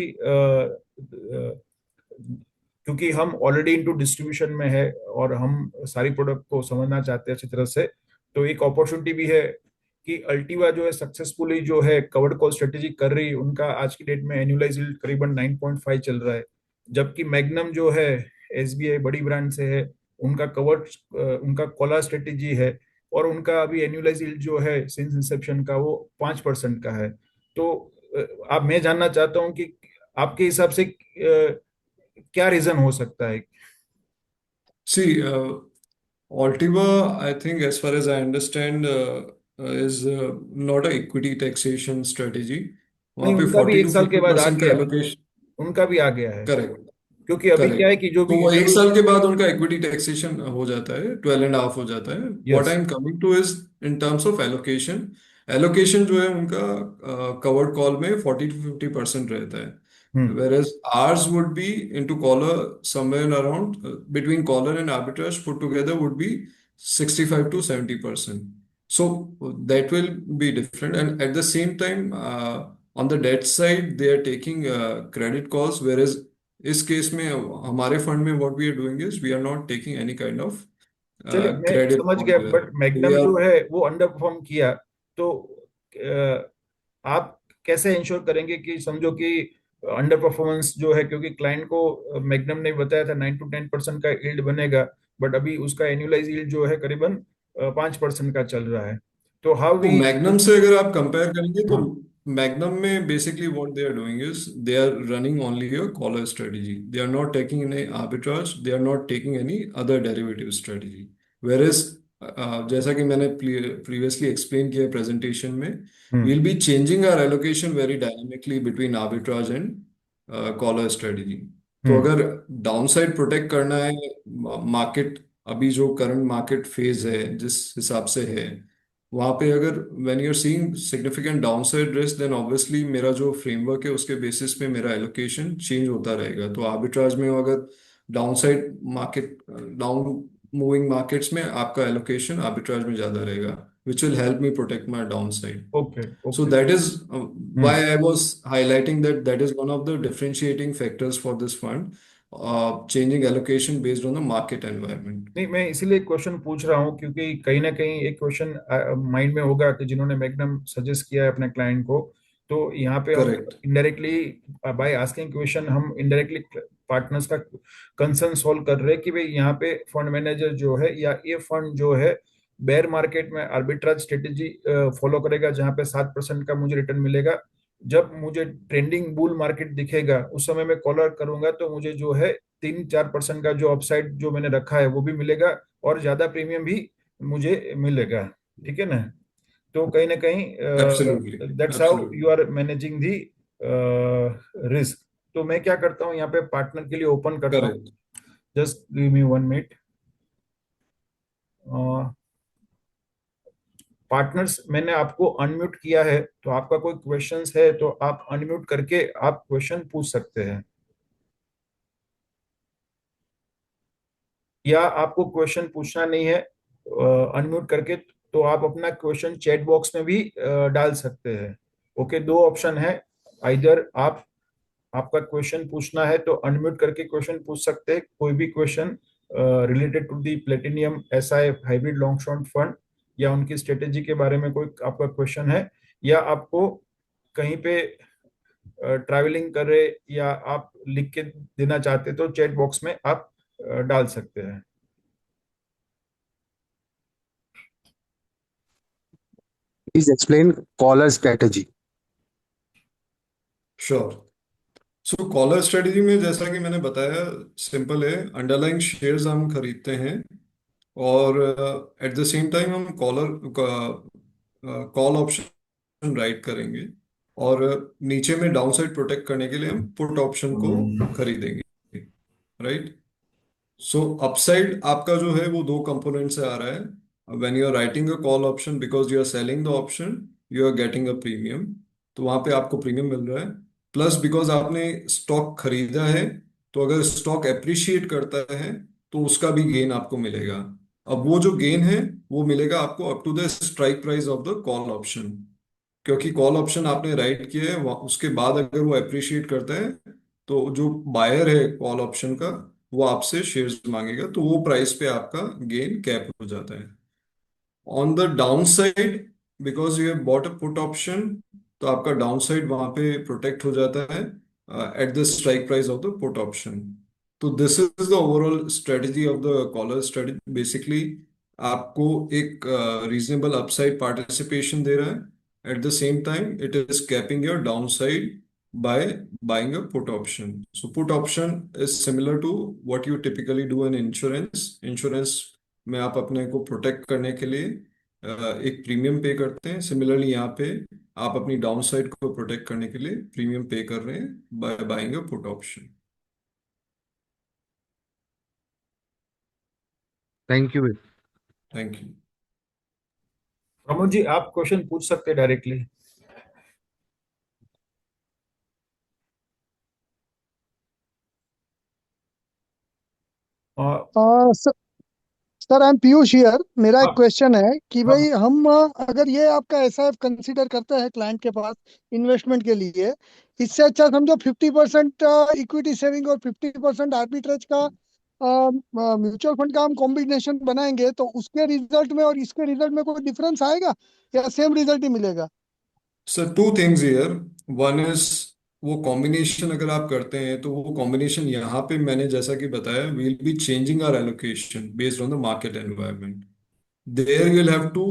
क्योंकि हम ऑलरेडी इनटू डिस्ट्रीब्यूशन में है और हम सारी प्रोडक्ट को समझना चाहते हैं अच्छी तरह से। तो एक अपॉर्चुनिटी भी है कि अल्टीवा जो है सक्सेसफुली जो है कवर्ड कॉल स्ट्रेटेजी कर रही है। उनका आज की डेट में एनुअलाइज यील्ड करीबन 9.5 चल रहा है, जबकि मैग्नम जो है एसबीआई बड़ी ब्रांड से है, उनका कवर्ड उनका कॉलर स्ट्रेटेजी है, और उनका अभी एनुअलाइज यील्ड जो है सिंस इंसेप्शन का वो 5% का है। तो आप मैं जानना चाहता हूं कि आपके हिसाब से क्या रीजन हो सकता है? See, Altiva, I think, as far as I understand, is not a equity taxation strategy. वहाँ नहीं, पे उनका भी 40 एक to साल के फिफ्टी बाद आ परसेंट का गया। एलोकेशन। उनका भी आ गया है, करेक्ट। क्योंकि अभी क्या है करेक्ट। कि जो तो भी वो एक इंट्रोड्यूस। साल के बाद उनका इक्विटी टैक्सेशन हो जाता है, 12.5 हो जाता है। What I yes. Am coming two is in terms of allocation. Allocation जो है उनका कवर्ड कॉल में 40 to 50% रहता है, हम्म। whereas ours would be into collar somewhere around between collar and arbitrage put together would be 65 to 70%. So that will be different. And at the same time, on the debt side, they are taking credit calls, whereas इस case में हमारे fund में what we are doing is we are not taking any kind of चलिए, मैं credit समझ call गया, there. But Magnum we are जो है वो अंडर परफॉर्म किया। तो आप कैसे इंश्योर करेंगे कि समझो कि अंडर परफॉर्मेंस जो है, क्योंकि क्लाइंट को मैग्नम ने बताया था 9 to 10% का यील्ड बनेगा, बट अभी उसका एनुअलाइज यील्ड जो है करीबन 5% का चल रहा है। तो हाउ तो वी। मैग्नम से अगर आप कंपेयर करेंगे तो हाँ। मैग्नम में basically what they are doing is they are running only a collar strategy. They are not taking any arbitrage, they are not taking any other derivative strategy. Whereas जैसा कि मैंने previously explain किया presentation में, hmm. We'll be changing our allocation very dynamically between arbitrage and collar strategy. तो hmm. अगर downside protect करना है, market अभी जो करंट मार्केट फेज है जिस हिसाब से है, वहां पे अगर when you are seeing significant downside risk, then obviously मेरा जो फ्रेमवर्क है उसके बेसिस पे मेरा एलोकेशन चेंज होता रहेगा। तो आर्बिट्राज में अगर downside market, down moving markets में आपका एलोकेशन आर्बिट्राज में ज्यादा रहेगा, which will help me protect my downside. Okay, So okay. that is why hmm. I was highlighting that that is one of the differentiating factors for this fund, changing allocation based on the market environment. नहीं, मैं इसीलिए question पूछ रहा हूँ क्योंकि कहीं ना कहीं एक क्वेश्चन माइंड में होगा कि जिन्होंने मैग्नम सजेस्ट किया है अपने क्लाइंट को, तो यहाँ पे हम Correct. Indirectly by asking question हम इनडायरेक्टली पार्टनर्स का कंसर्न सॉल्व कर रहे हैं कि भाई यहाँ पे फंड मैनेजर जो है या ये फंड जो है बेयर मार्केट में आर्बिट्राज स्ट्रेटेजी फॉलो करेगा, जहाँ पे 7% का मुझे रिटर्न मिलेगा। जब मुझे ट्रेंडिंग बुल मार्केट दिखेगा उस समय मैं कॉलर करूंगा तो मुझे जो है 3-4% का जो अपसाइड जो मैंने रखा है वो भी मिलेगा, और ज्यादा प्रीमियम भी मुझे मिलेगा। ठीक है ना? तो कहीं ना Absolutely. कहीं that's how Absolutely. You are managing the risk. तो मैं क्या करता हूँ यहाँ पे पार्टनर के लिए ओपन करता हूँ। Correct. Just give me 1 minute. Partners, मैंने आपको अनम्यूट किया है, तो आपका कोई क्वेश्चंस है तो आप अनम्यूट करके आप क्वेश्चन पूछ सकते हैं, या आपको क्वेश्चन पूछना नहीं है अनम्यूट करके, तो आप अपना क्वेश्चन चैट बॉक्स में भी डाल सकते हैं। ओके, दो ऑप्शन है। आइदर आप आपका क्वेश्चन पूछना है तो अनम्यूट करके क्वेश्चन पूछ सकते हैं, कोई भी question related to the Platinum SI hybrid long short fund, या उनकी स्ट्रेटेजी के बारे में कोई आपका क्वेश्चन है, या आपको कहीं पे ट्रैवलिंग कर रहे या आप लिख के देना चाहते तो चैट बॉक्स में आप डाल सकते हैं। Please explain collar strategy. Sure. So collar strategy में जैसा कि मैंने बताया, सिंपल है। अंडरलाइंग शेयर्स हम खरीदते हैं और एट द सेम टाइम हम कॉल ऑप्शन राइट करेंगे, और नीचे में डाउनसाइड प्रोटेक्ट करने के लिए हम पुट ऑप्शन को खरीदेंगे। राइट। सो अपसाइड आपका जो है वो दो कंपोनेंट से आ रहा है। When you are writing a call option, because you are selling the option, you are getting a premium. तो वहां पे आपको प्रीमियम मिल रहा है। प्लस बिकॉज आपने स्टॉक खरीदा है, तो अगर स्टॉक एप्रिशिएट करता है तो उसका भी गेन आपको मिलेगा। अब वो जो गेन है वो मिलेगा आपको up to the strike price of the call option, क्योंकि कॉल ऑप्शन आपने राइट किया है। उसके बाद अगर वो अप्रिशिएट करता है तो जो बायर है कॉल ऑप्शन का, वो आपसे शेयर्स मांगेगा, तो वो प्राइस पे आपका गेन कैप हो जाता है। On the down side, because you have bought a put option, तो आपका डाउन साइड वहां पे प्रोटेक्ट हो जाता है at the strike price of the put option. तो this is the overall strategy of the collar strategy. Basically आपको एक रीजनेबल अपसाइड पार्टिसिपेशन दे रहा है, at the same time it is capping your downside by buying a put option. So put option is similar to what you typically do in insurance. Insurance में आप अपने को protect करने के लिए एक प्रीमियम पे करते हैं। सिमिलरली यहाँ पे आप अपनी डाउन साइड को प्रोटेक्ट करने के लिए प्रीमियम पे कर रहे हैं by buying a put option. Thank you. Thank you. Pramod ji, आप क्वेश्चन पूछ सकते हैं directly. Sir, sir I am Piyush here. मेरा एक आप क्वेश्चन है कि आप भाई हम अगर ये आपका एसआईएफ कंसीडर करते हैं क्लाइंट के पास इन्वेस्टमेंट के लिए, इससे अच्छा समझो 50% इक्विटी सेविंग और 50% आर्बिट्रेज का म्यूचुअल फंड का हम कॉम्बिनेशन बनाएंगे, तो उसके रिजल्ट में और इसके रिजल्ट में कोई डिफरेंस आएगा या सेम रिजल्ट ही मिलेगा? Sir two things here. One is, वो कॉम्बिनेशन अगर आप करते हैं तो वो कॉम्बिनेशन यहाँ पे मैंने जैसा कि बताया, we'll be changing our allocation based on the market environment. There you'll have to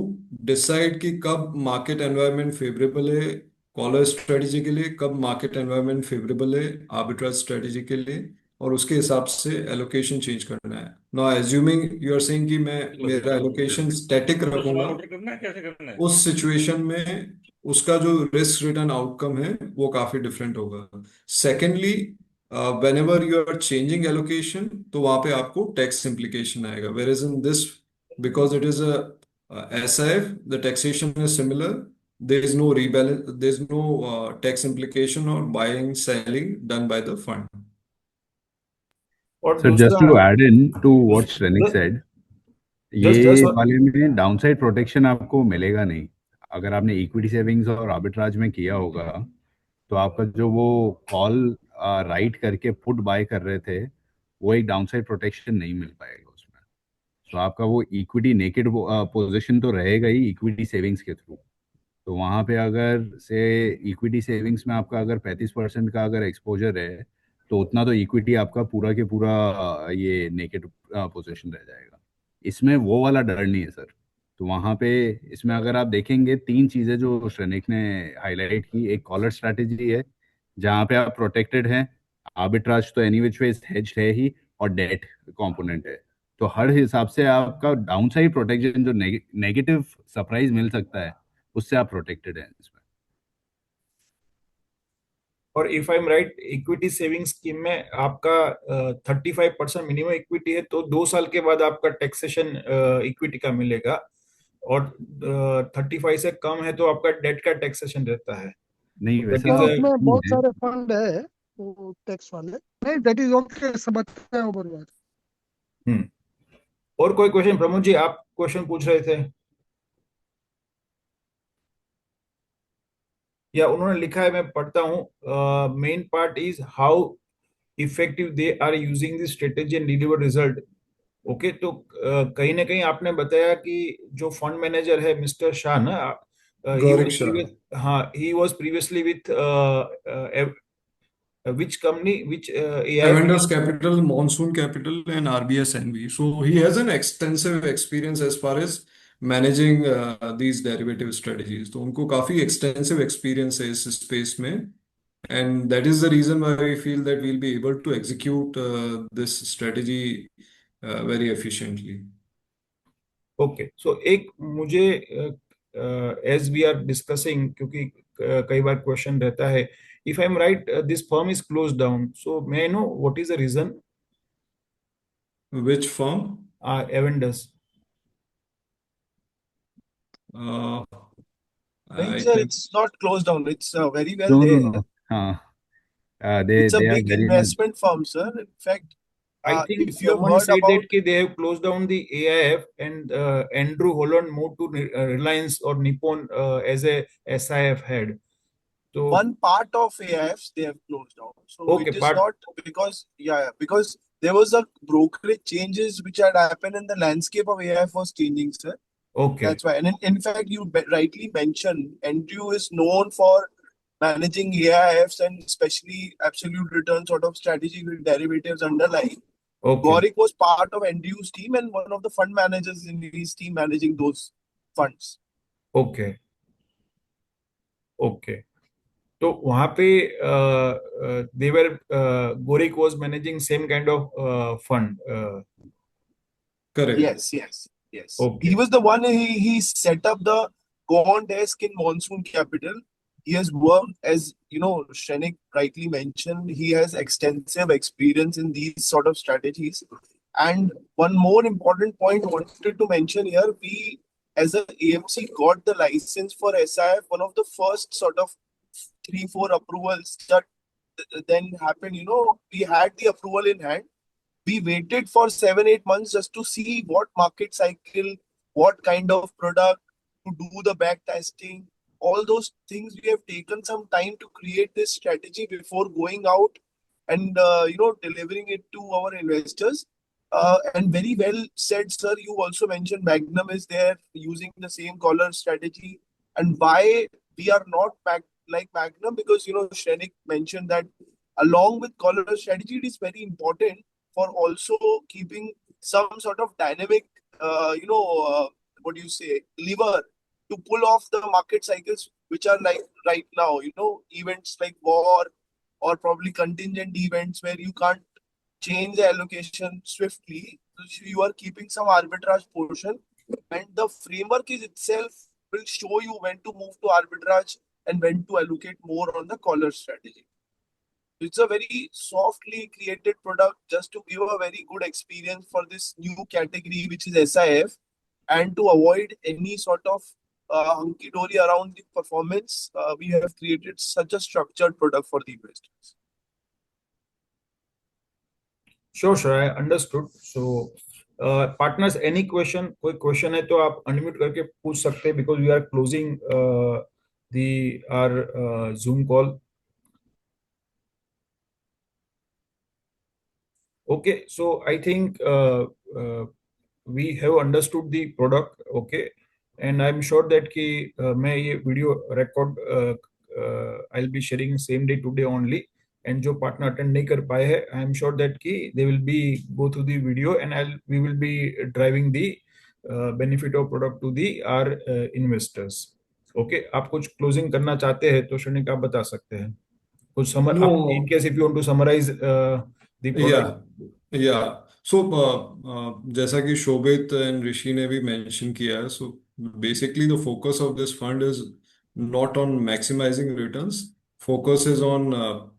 decide कि कब मार्केट एनवायरनमेंट फेवरेबल है कॉलर स्ट्रेटजी के लिए, कब मार्केट एनवायरनमेंट फेवरेबल है आर्बिट्राज स्ट्रेटजी के लिए, और उसके हिसाब से एलोकेशन चेंज करना है। Now assuming you are saying कि मैं मेरा एलोकेशन स्टैटिक रखूंगा, उस सिचुएशन में उसका जो रिस्क रिटर्न आउटकम है वो काफी डिफरेंट होगा। Secondly, whenever you are changing allocation तो वहां पे आपको टैक्स इम्प्लीकेशन आएगा, whereas in this because it is a SIF, the taxation is similar. There is no rebalance, there is no tax implication or buying, selling done by the fund. और sir just दूसरा, to add in to what Shrenik said, just ये just वाले में downside protection आपको मिलेगा नहीं। अगर आपने इक्विटी सेविंग्स और आर्बिट्राज में किया होगा तो आपका जो वो कॉल राइट करके पुट बाय कर रहे थे, वो एक डाउनसाइड प्रोटेक्शन नहीं मिल पाएगा उसमें। तो आपका वो इक्विटी नेकेड पोजीशन तो रहेगा ही इक्विटी सेविंग्स के थ्रू। तो वहाँ पे अगर से इक्विटी सेविंग्स में आपका अगर 35% का अगर एक्सपोजर है, तो उतना तो इक्विटी आपका पूरा के पूरा ये नेकेड पोजीशन रह जाएगा। इसमें वो वाला डर नहीं है सर। तो वहाँ पे इसमें अगर आप देखेंगे, तीन चीज़ें जो श्रेनिक ने हाईलाइट की, एक कॉलर स्ट्रैटेजी है जहाँ पे आप प्रोटेक्टेड हैं, आर्बिट्राज तो एनी विच वेज हेज्ड है ही, और डेट कंपोनेंट है। तो हर हिसाब से आपका डाउनसाइड प्रोटेक्शन जो नेगेटिव सरप्राइज मिल सकता है, उससे आप प्रोटेक्टेड हैं इसमें। और if I am right, equity saving scheme में आपका 35% मिनिमम इक्विटी है, तो 2 साल के बाद आपका टैक्सेशन इक्विटी का मिलेगा। और 35 से कम है तो आपका डेट का टैक्सेशन रहता है। नहीं, दैट वैसा इज सर अ उसमें नहीं बहुत है। सारे फंड है वो टैक्स वाले। नहीं, दैट इज ओके, सब बताया ओवर बात। हम्म। और कोई क्वेश्चन? प्रमोद जी, आप क्वेश्चन पूछ रहे थे या उन्होंने लिखा है, मैं पढ़ता हूँ। Main part is how effective they are using this strategy and deliver result. Okay, तो कहीं ना कहीं आपने बताया कि जो फंड मैनेजर है मिस्टर शाह ना, he Gaurik was Shah, previous, हाँ, he was previously with which company, which AIF? Avendus Capital, Monsoon Capital, and RBS NV. So he has an extensive experience as far as managing these derivative strategies. तो उनको काफी extensive experience है इस space में, and that is the reason why we feel that we'll be able to execute this strategy very efficiently. Okay, so एक मुझे, as we are discussing, क्योंकि कई बार क्वेश्चन रहता है, if I am right this firm is close down, so may I know what is the reason? Which firm? Avendus. Uh, Nahin, I sir, think it's not closed down. It's very well no no there. No, हाँ, they It's a they are big very much. investment firm, sir. In fact, I think if you have someone heard said that about they have closed down the AIF, and Andrew Holland moved to Reliance or Nippon as a SIF head. So one part of AIFs, they have closed down. So okay, it is part. not because, yeah, because there was a brokerage changes which had happened and the landscape of AIF was changing, sir. Okay. That's why. And in fact, you rightly mentioned, NTU is known for managing AIFs and especially absolute return sort of strategy with derivatives underlying. Okay. Gorick was part of NTU's team and one of the fund managers in his team managing those funds. Okay. Okay. तो वहां पे देवर गोरिक was managing same kind of fund. Correct. Yes, yes, yes. Okay. He was the one, he set up the quant desk in Monsoon Capital. He has worked, as you know, Shrenik rightly mentioned, he has extensive experience in these sort of strategies. And one more important point I wanted to mention here, we as a AMC got the license for SIF, one of the first sort of 3-4 approvals that then happened. You know, we had the approval in hand. We waited for 7-8 months just to see what market cycle, what kind of product, to do the back testing, all those things. We have taken some time to create this strategy before going out and delivering it to our investors. And very well said, sir. You also mentioned Magnum is there using the same collar strategy. And why we are not like Magnum? Because Shrenik mentioned that along with collar strategy, it is very important for also keeping some sort of dynamic, what do you say, lever to pull off the market cycles, which are like right now, events like war or probably contingent events where you can't change the allocation swiftly. So you are keeping some arbitrage portion, and the framework is itself will show you when to move to arbitrage and when to allocate more on the collar strategy. It's a very softly created product just to give a very good experience for this new category, which is SIF, and to avoid any sort of hunky-dory around the performance. We have created such a structured product for the investors. Sure, I understood. So, partners, any question? कोई question है तो आप unmute करके पूछ सकते हैं, because we are closing our Zoom call. Okay, so I think we have understood the product. Okay, and I'm sure that कि मैं ये video record I'll be sharing same day today only. And जो partner attend नहीं कर पाए हैं, I'm sure that कि they will be go through the video and we will be driving the benefit of product to the our investors. Okay, आप कुछ closing करना चाहते हैं तो शनिक आप बता सकते हैं कुछ No. in case if you want to summarize the product. Yeah. So, जैसा कि शोभित and ऋषि ने भी mention किया है, so basically the focus of this fund is not on maximizing returns. Focus is on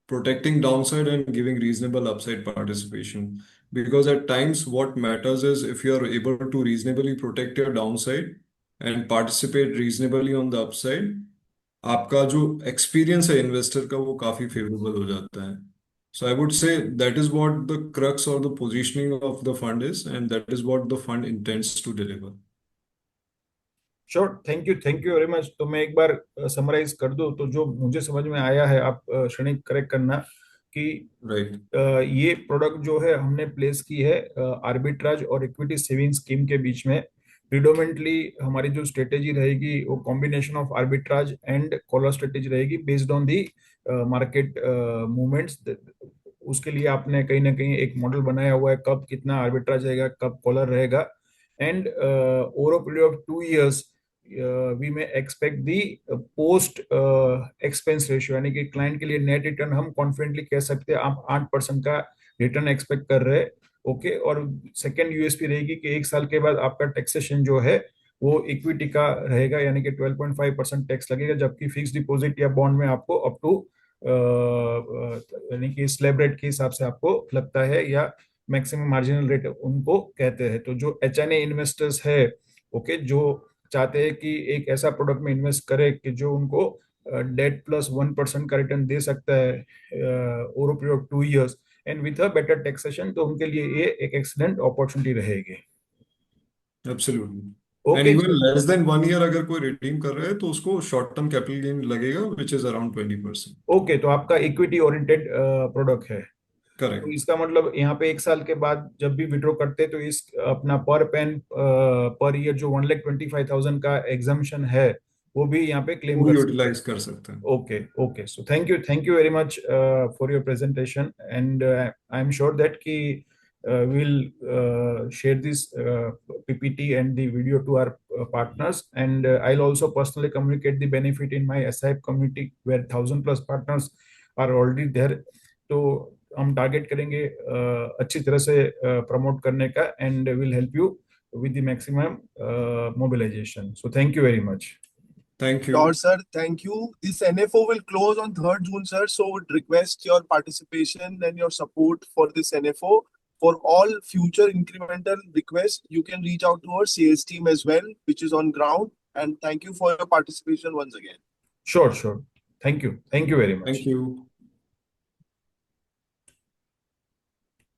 protecting downside and giving reasonable upside participation. Because at times what matters is if you are able to reasonably protect your downside and participate reasonably on the upside, आपका जो experience है investor का वो काफी favorable हो जाता है. So I would say that is what the crux or the positioning of the fund is, and that is what the fund intends to deliver. Sure, thank you very much. तो मैं एक बार summarise कर दूं तो जो मुझे समझ में आया है, आप क्षणिक करेक्ट करना कि ये प्रोडक्ट जो है हमने प्लेस की है आर्बिट्राज और इक्विटी सेविंग स्कीम के बीच में. प्रिडोमिनेटली हमारी जो स्ट्रेटेजी रहेगी वो combination of arbitrage and collar strategy रहेगी based on the market movements. उसके लिए आपने कहीं ना कहीं एक मॉडल बनाया हुआ है, कब कितना आर्बिट्राज रहेगा, कब कॉलर रहेगा. And over a period of 2 years we may expect the post expense ratio, यानी कि क्लाइंट के लिए नेट रिटर्न हम कॉन्फिडेंटली कह सकते हैं आप 8% का रिटर्न एक्सपेक्ट कर रहे हैं. ओके, और सेकेंड यूएसपी रहेगी कि 1 साल के बाद आपका टैक्सेशन जो है वो इक्विटी का रहेगा, यानी कि 12.5% टैक्स लगेगा, जबकि फिक्स डिपॉजिट या बॉन्ड में आपको अप टू यानी कि स्लैब रेट के हिसाब से आपको लगता है, या मैक्सिमम मार्जिनल रेट उनको कहते हैं. तो जो एचएनए इन्वेस्टर्स है, ओके, जो चाहते हैं कि एक ऐसा प्रोडक्ट में इन्वेस्ट करे कि जो उनको डेट प्लस 1% का रिटर्न दे सकता है over period of 2 years and with a better taxation, तो उनके लिए ये एक एक्सीलेंट अपॉर्चुनिटी रहेगी. Absolutely. Okay. And even less than 1 year अगर कोई रिडीम कर रहा है तो उसको शॉर्ट टर्म कैपिटल गेन लगेगा which is around 20%. ओके, तो आपका इक्विटी ओरिएंटेड प्रोडक्ट है. तो Correct. इसका मतलब यहाँ पे 1 साल के बाद जब भी विड्रॉ करते तो इस अपना पर पेन पर ईयर जो 1,25,000 का एग्जाम्शन है वो भी यहाँ पे क्लेम वो कर सकते यूटिलाइज हैं. कर सकते हैं. Okay, okay. So thank you very much for your presentation, and I'm sure that we'll share this PPT and the video to our partners, and I'll also personally communicate the benefit in my SIP community where 1,000+ partners are already there. तो हम target करेंगे अच्छी तरह से promote करने का, and will help you with the maximum mobilization. So thank you very much. Thank Sure, you. sir. Thank you. This NFO will close on 3rd June, sir. So would request your participation and your support for this NFO. For all future incremental requests, you can reach out to our sales team as well, which is on ground. And thank you for your participation once again. Sure, sure. Thank you. Thank you very much. Thank you.